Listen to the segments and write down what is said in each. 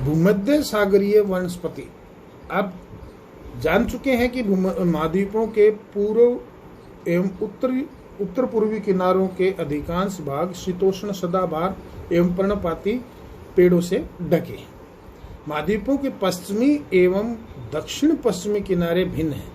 भूमध्य सागरीय वनस्पति। आप जान चुके हैं कि महाद्वीपों के पूर्व एवं उत्तर पूर्वी किनारों के अधिकांश भाग शीतोष्ण सदाबहार एवं पर्णपाती पेड़ों से ढके। महाद्वीपों के पश्चिमी एवं दक्षिण पश्चिमी किनारे भिन्न हैं।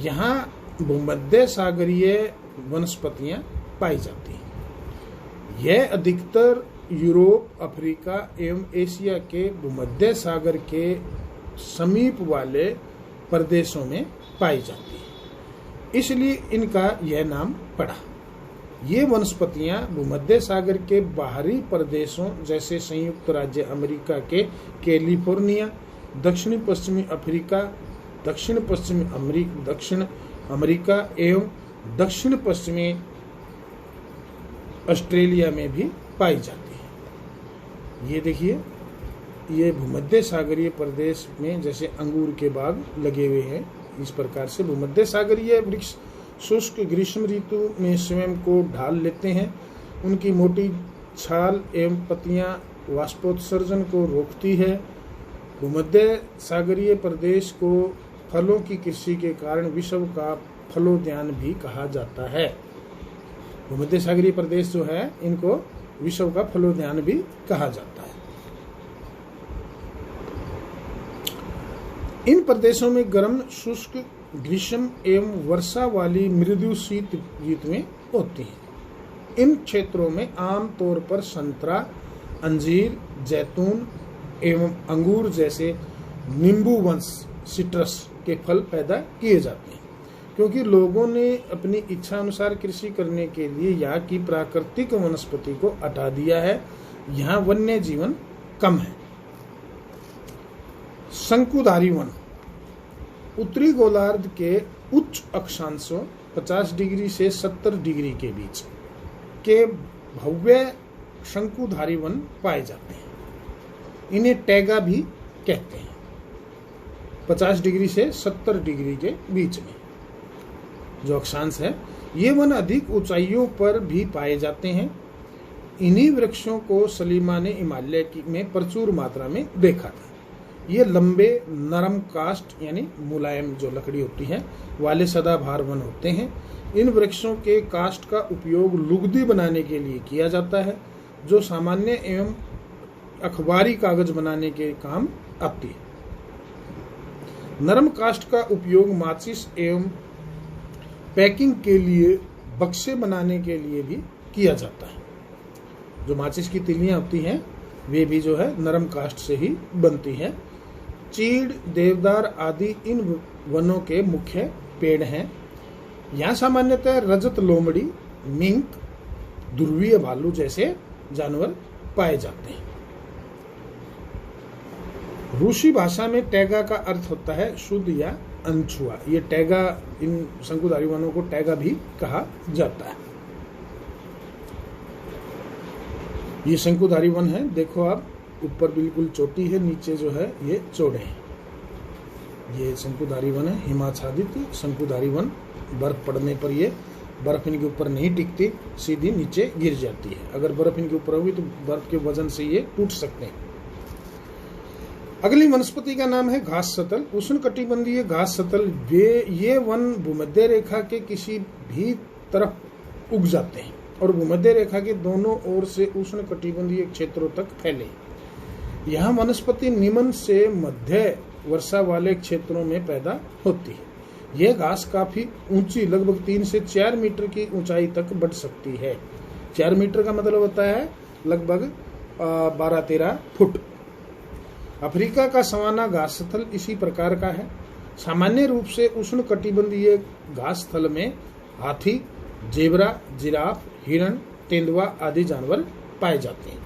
यहाँ भूमध्य सागरीय वनस्पतियां पाई जाती हैं। यह अधिकतर यूरोप, अफ्रीका एवं एशिया के भूमध्य सागर के समीप वाले प्रदेशों में पाई जाती है, इसलिए इनका यह नाम पड़ा। ये वनस्पतियां भूमध्य सागर के बाहरी प्रदेशों जैसे संयुक्त राज्य अमेरिका के कैलिफोर्निया, दक्षिणी पश्चिमी अफ्रीका, दक्षिण अमेरिका एवं दक्षिण पश्चिमी ऑस्ट्रेलिया में भी पाई जाती है। ये देखिए, ये भूमध्य सागरीय प्रदेश में जैसे अंगूर के बाग लगे हुए हैं, इस प्रकार से भूमध्य सागरीय वृक्ष शुष्क ग्रीष्म ऋतु में स्वयं को ढाल लेते हैं। उनकी मोटी छाल एवं पत्तियां वाष्पोत्सर्जन को रोकती है। भूमध्य सागरीय प्रदेश को फलों की कृषि के कारण विश्व का फलोद्यान भी कहा जाता है। भूमध्य सागरीय प्रदेश जो है, इनको विश्व का फलोद्यान भी कहा जाता है। इन प्रदेशों में गर्म शुष्क ग्रीष्म एवं वर्षा वाली मृदु शीत ऋतुएं होती हैं। इन क्षेत्रों में आमतौर पर संतरा, अंजीर, जैतून एवं अंगूर जैसे नींबू वंश सिट्रस के फल पैदा किए जाते हैं। क्योंकि लोगों ने अपनी इच्छा अनुसार कृषि करने के लिए यहाँ की प्राकृतिक वनस्पति को हटा दिया है, यहाँ वन्य जीवन कम है। शंकुधारी वन उत्तरी गोलार्ध के उच्च अक्षांशों 50 डिग्री से 70 डिग्री के बीच के भव्य शंकुधारी वन पाए जाते हैं। इन्हें टैगा भी कहते हैं। 50 डिग्री से 70 डिग्री के बीच में जो अक्षांश है, ये वन अधिक ऊंचाइयों पर भी पाए जाते हैं। इन्हीं वृक्षों को सलीमा ने हिमालय में प्रचुर मात्रा में देखा था। ये लंबे नरम काष्ठ यानी मुलायम जो लकड़ी होती है वाले सदाबहार वन होते हैं। इन वृक्षों के काष्ठ का उपयोग लुगदी बनाने के लिए किया जाता है, जो सामान्य एवं अखबारी कागज बनाने के काम आती है। नरम काष्ठ का उपयोग माचिस एवं पैकिंग के लिए बक्से बनाने के लिए भी किया जाता है। जो माचिस की तिलियां होती हैं, वे भी जो है नरम काष्ठ से ही बनती है। चीड़, देवदार आदि इन वनों के मुख्य पेड़ हैं। यहाँ सामान्यतः रजत लोमड़ी, मिंक, ध्रुवीय भालू जैसे जानवर पाए जाते हैं। रूसी भाषा में टैगा का अर्थ होता है शुद्ध या अनछुआ। ये टैगा, इन शंकुधारी वनों को टैगा भी कहा जाता है। ये शंकुधारी वन है, देखो आप, ऊपर बिल्कुल चोटी है, नीचे जो है ये चौड़े हैं। ये शंकुधारी वन है, हिमाच्छादित शंकुधारी वन। बर्फ पड़ने पर ये बर्फ इनके ऊपर नहीं टिकती, सीधी नीचे गिर जाती है। अगर बर्फ इनके ऊपर होगी तो बर्फ के वजन से ये टूट सकते हैं। अगली वनस्पति का नाम है घास सतल। उष्णकटिबंधीय घास सतल ये वन भूमध्य रेखा के किसी भी तरफ उग जाते हैं और भूमध्य रेखा के दोनों ओर से उष्णकटिबंधीय क्षेत्रों तक फैले। यहाँ वनस्पति निम्न से मध्य वर्षा वाले क्षेत्रों में पैदा होती है। यह घास काफी ऊंची, लगभग 3 से 4 मीटर की ऊंचाई तक बढ़ सकती है। 4 मीटर का मतलब होता है लगभग 12-13 फुट। अफ्रीका का सवाना घास स्थल इसी प्रकार का है। सामान्य रूप से उष्णकटिबंधीय घास स्थल में हाथी, जेबरा, जिराफ, हिरण, तेंदुआ आदि जानवर पाए जाते हैं।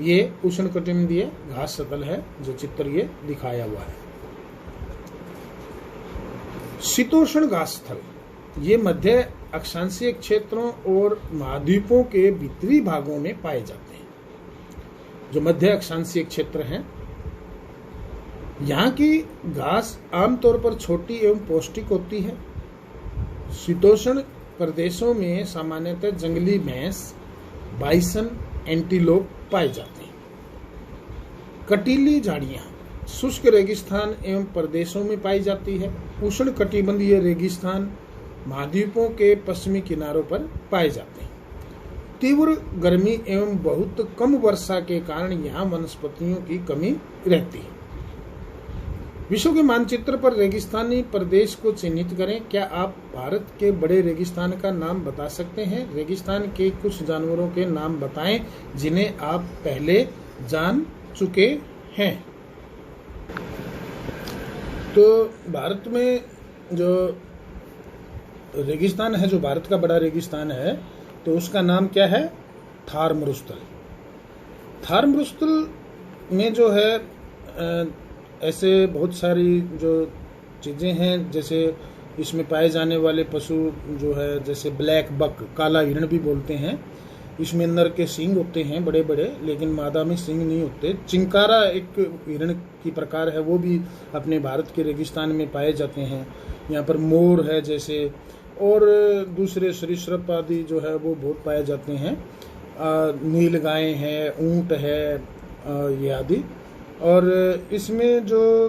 ये उष्णकटिबंधीय घास स्थल है जो चित्र ये दिखाया हुआ है। शीतोष्ण घास स्थल ये मध्य अक्षांशीय क्षेत्रों और महाद्वीपों के भीतरी भागों में पाए जाते हैं। जो मध्य अक्षांशीय क्षेत्र हैं, यहाँ की घास आमतौर पर छोटी एवं पौष्टिक होती है। शीतोष्ण प्रदेशों में सामान्यतः जंगली भैंस, बाइसन, एंटीलोप पाए जाते हैं। कटीली झाड़ियाँ शुष्क रेगिस्तान एवं प्रदेशों में पाई जाती है। उष्ण कटिबंधीय रेगिस्तान महाद्वीपों के पश्चिमी किनारों पर पाए जाते हैं। तीव्र गर्मी एवं बहुत कम वर्षा के कारण यहाँ वनस्पतियों की कमी रहती है। विश्व के मानचित्र पर रेगिस्तानी प्रदेश को चिन्हित करें। क्या आप भारत के बड़े रेगिस्तान का नाम बता सकते हैं? रेगिस्तान के कुछ जानवरों के नाम बताएं जिन्हें आप पहले जान चुके हैं। तो भारत में जो रेगिस्तान है, जो भारत का बड़ा रेगिस्तान है, तो उसका नाम क्या है? थार मरुस्थल। थार मरुस्थल में जो है ऐसे बहुत सारी जो चीज़ें हैं, जैसे इसमें पाए जाने वाले पशु जो है, जैसे ब्लैक बक, काला हिरण भी बोलते हैं। इसमें नर के सींग होते हैं बड़े बड़े, लेकिन मादा में सींग नहीं होते। चिंकारा एक हिरण की प्रकार है, वो भी अपने भारत के रेगिस्तान में पाए जाते हैं। यहाँ पर मोर है जैसे, और दूसरे सरीसृप आदि जो है वो बहुत पाए जाते हैं। नील गाय है, ऊंट है, ये आदि। और इसमें जो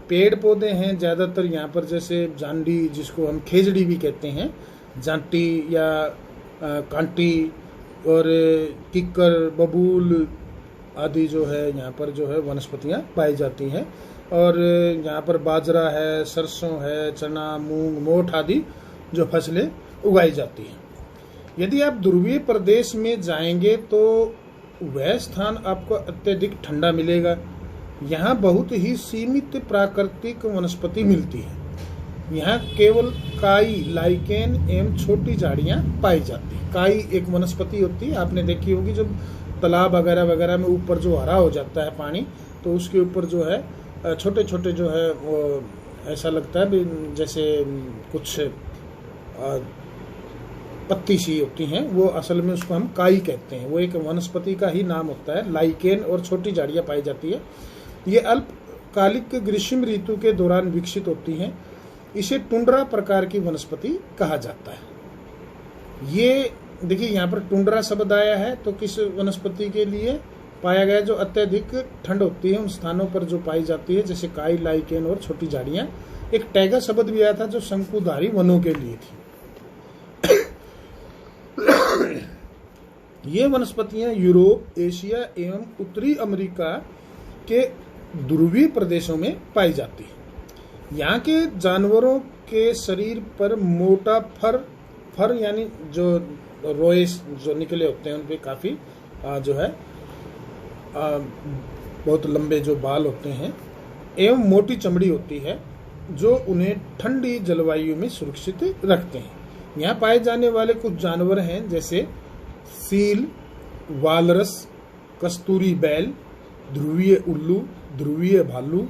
पेड़ पौधे हैं ज़्यादातर यहाँ पर, जैसे जांडी, जिसको हम खेजड़ी भी कहते हैं, जांटी या कांटी, और किक्कर, बबूल आदि जो है यहाँ पर जो है वनस्पतियाँ पाई जाती हैं। और यहाँ पर बाजरा है, सरसों है, चना, मूंग, मोठ आदि जो फसलें उगाई जाती हैं। यदि आप ध्रुवीय प्रदेश में जाएंगे तो वह स्थान आपको अत्यधिक ठंडा मिलेगा। यहाँ बहुत ही सीमित प्राकृतिक वनस्पति मिलती है। यहाँ केवल काई, लाइकेन एवं छोटी झाड़ियाँ पाई जाती हैं। काई एक वनस्पति होती है, आपने देखी होगी, जब तालाब वगैरह वगैरह में ऊपर जो हरा हो जाता है पानी, तो उसके ऊपर जो है छोटे छोटे जो है वो ऐसा लगता है जैसे कुछ पत्ती सी होती हैं, वो असल में उसको हम काई कहते हैं। वो एक वनस्पति का ही नाम होता है। लाइकेन और छोटी झाड़ियाँ पाई जाती है। ये अल्पकालिक ग्रीष्म ऋतु के दौरान विकसित होती हैं। इसे टुंड्रा प्रकार की वनस्पति कहा जाता है। ये देखिए यहाँ पर टुंड्रा शब्द आया है, तो किस वनस्पति के लिए पाया गया? जो अत्यधिक ठंड होती है उन स्थानों पर जो पाई जाती है, जैसे काई, लाइकेन और छोटी झाड़ियाँ। एक टैगा शब्द भी आया था जो शंकुधारी वनों के लिए थी। ये वनस्पतियां यूरोप, एशिया एवं उत्तरी अमेरिका के ध्रुवीय प्रदेशों में पाई जाती है। यहाँ के जानवरों के शरीर पर मोटा फर यानी जो रोए जो निकले होते हैं, उन पे काफी जो है बहुत लंबे जो बाल होते हैं, एवं मोटी चमड़ी होती है जो उन्हें ठंडी जलवायु में सुरक्षित रखते हैं। यहाँ पाए जाने वाले कुछ जानवर हैं, जैसे सील, वालरस, कस्तूरी बैल, ध्रुवीय उल्लू, ध्रुवीय भालू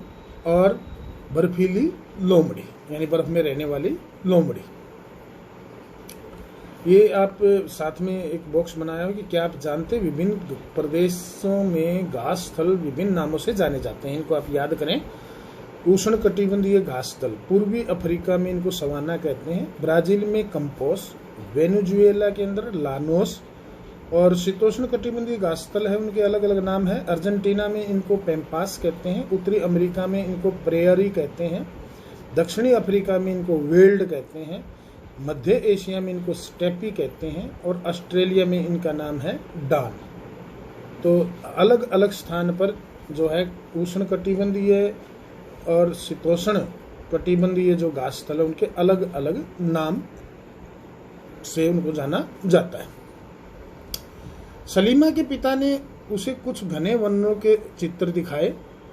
और बर्फीली लोमड़ी, यानी बर्फ में रहने वाली लोमड़ी। ये आप साथ में एक बॉक्स बनाया हो कि क्या आप जानते हैं विभिन्न प्रदेशों में घास स्थल विभिन्न नामों से जाने जाते हैं। इनको आप याद करें। उष्ण कटिबंधीय घास स्थल, पूर्वी अफ्रीका में इनको सवाना कहते हैं, ब्राजील में कंपोस, वेनेजुएला के अंदर लानोस, और शीतोष्ण कटिबंधीय घास स्थल है, उनके अलग अलग नाम है। अर्जेंटीना में इनको पेम्पास कहते हैं, उत्तरी अमेरिका में इनको प्रेयरी कहते हैं, दक्षिणी अफ्रीका में इनको वेल्ड कहते हैं, मध्य एशिया में इनको स्टेपी कहते हैं, और ऑस्ट्रेलिया में इनका नाम है डान। तो अलग अलग स्थान पर जो है उष्ण कटिबंधीय और शीतोष्ण कटिबंधीय जो घास स्थल है, उनके अलग अलग नाम से उनको जाना जाता है। सलीमा के पिता ने उसे कुछ घने वनों के चित्र दिखाए।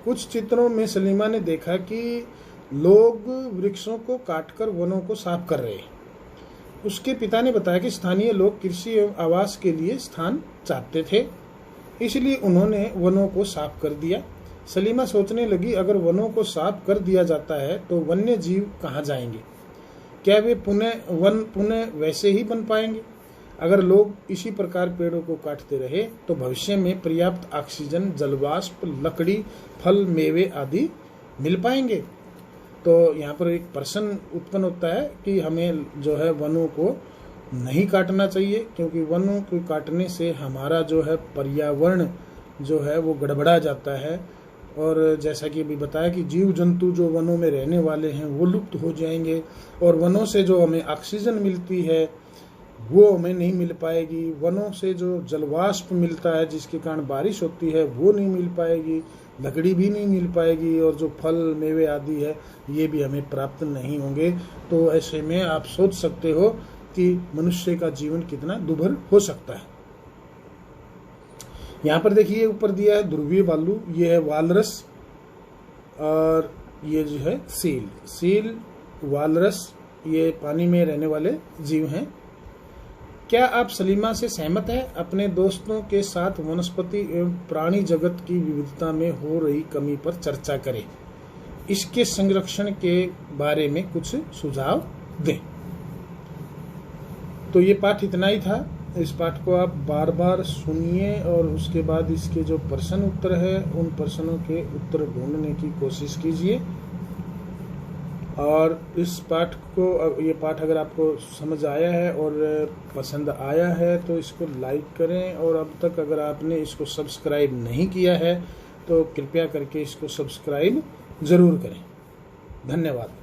कुछ चित्रों में सलीमा ने देखा कि लोग वृक्षों को काटकर वनों को साफ कर रहे हैं। उसके पिता ने बताया कि स्थानीय लोग कृषि एवं आवास के लिए स्थान चाहते थे, इसलिए उन्होंने वनों को साफ कर दिया। सलीमा सोचने लगी, अगर वनों को साफ कर दिया जाता है तो वन्य जीव कहाँ जाएंगे? क्या वे पुनः वैसे ही बन पाएंगे? अगर लोग इसी प्रकार पेड़ों को काटते रहे तो भविष्य में पर्याप्त ऑक्सीजन, जलवाष्प, लकड़ी, फल, मेवे आदि मिल पाएंगे? तो यहाँ पर एक प्रश्न उत्पन्न होता है कि हमें जो है वनों को नहीं काटना चाहिए, क्योंकि वनों को काटने से हमारा जो है पर्यावरण जो है वो गड़बड़ा जाता है। और जैसा कि अभी बताया कि जीव जंतु जो वनों में रहने वाले हैं वो लुप्त हो जाएंगे, और वनों से जो हमें ऑक्सीजन मिलती है वो हमें नहीं मिल पाएगी। वनों से जो जलवाष्प मिलता है जिसके कारण बारिश होती है वो नहीं मिल पाएगी, लकड़ी भी नहीं मिल पाएगी, और जो फल मेवे आदि है ये भी हमें प्राप्त नहीं होंगे। तो ऐसे में आप सोच सकते हो कि मनुष्य का जीवन कितना दुर्भर हो सकता है। यहाँ पर देखिए ऊपर दिया है ध्रुवीय भालू, ये है वालरस, और ये जो है सील, वालरस, ये पानी में रहने वाले जीव हैं। क्या आप सलीमा से सहमत हैं? अपने दोस्तों के साथ वनस्पति एवं प्राणी जगत की विविधता में हो रही कमी पर चर्चा करें। इसके संरक्षण के बारे में कुछ सुझाव दें। तो ये पाठ इतना ही था। इस पाठ को आप बार बार सुनिए और उसके बाद इसके जो प्रश्न उत्तर है उन प्रश्नों के उत्तर ढूंढने की कोशिश कीजिए। और इस पाठ को, ये पाठ अगर आपको समझ आया है और पसंद आया है तो इसको लाइक करें, और अब तक अगर आपने इसको सब्सक्राइब नहीं किया है तो कृपया करके इसको सब्सक्राइब जरूर करें। धन्यवाद।